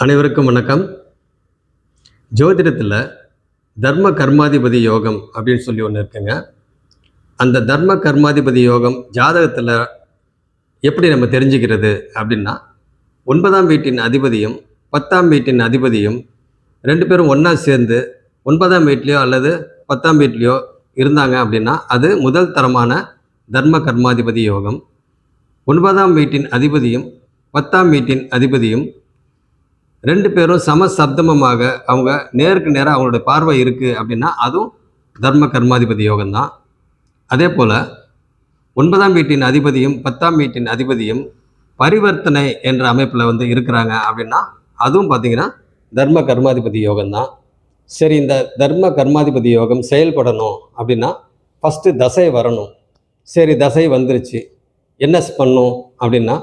அனைவருக்கும் வணக்கம். ஜோதிடத்தில் தர்ம கர்மாதிபதி யோகம் அப்படின்னு சொல்லி ஒன்று இருக்குங்க. அந்த தர்ம கர்மாதிபதி யோகம் ஜாதகத்தில் எப்படி நம்ம தெரிஞ்சுக்கிறது அப்படின்னா, 9ஆம் வீட்டின் அதிபதியும் 10ஆம் வீட்டின் அதிபதியும் 2 பேரும் ஒன்றா சேர்ந்து 9ஆம் வீட்லேயோ அல்லது 10ஆம் வீட்லேயோ இருந்தாங்க அப்படின்னா அது முதல் தரமான தர்ம கர்மாதிபதி யோகம். 9ஆம் வீட்டின் அதிபதியும் 10ஆம் வீட்டின் அதிபதியும் 2 பேரும் சமசப்தமமாக அவங்க நேருக்கு நேராக அவங்களுடைய பார்வை இருக்குது அப்படின்னா அதுவும் தர்ம கர்மாதிபதி யோகம்தான். அதே போல் 9ஆம் வீட்டின் அதிபதியும் 10ஆம் வீட்டின் அதிபதியும் பரிவர்த்தனை என்ற அமைப்பில் இருக்கிறாங்க அப்படின்னா அதுவும் பார்த்திங்கன்னா தர்ம கர்மாதிபதி யோகம்தான். சரி, இந்த தர்ம கர்மாதிபதி யோகம் செயல்படணும் அப்படின்னா ஃபஸ்ட்டு தசை வரணும். சரி, தசை வந்துருச்சு, என்ன பண்ணும் அப்படின்னா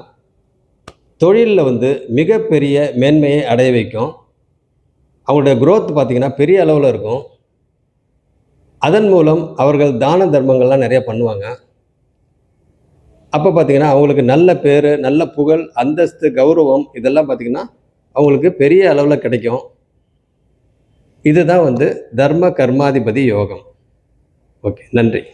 தொழிலில் மிகப்பெரிய மேன்மையை அடைய வைக்கும். அவங்களுடைய குரோத் பார்த்திங்கன்னா பெரிய அளவில் இருக்கும். அதன் மூலம் அவர்கள் தான தர்மங்கள்லாம் நிறையா பண்ணுவாங்க. அப்போ பார்த்திங்கன்னா அவங்களுக்கு நல்ல பேர், நல்ல புகழ், அந்தஸ்து, கௌரவம் இதெல்லாம் பார்த்திங்கன்னா அவங்களுக்கு பெரிய அளவில் கிடைக்கும். இதுதான் தர்ம கர்மாதிபதி யோகம். ஓகே, நன்றி.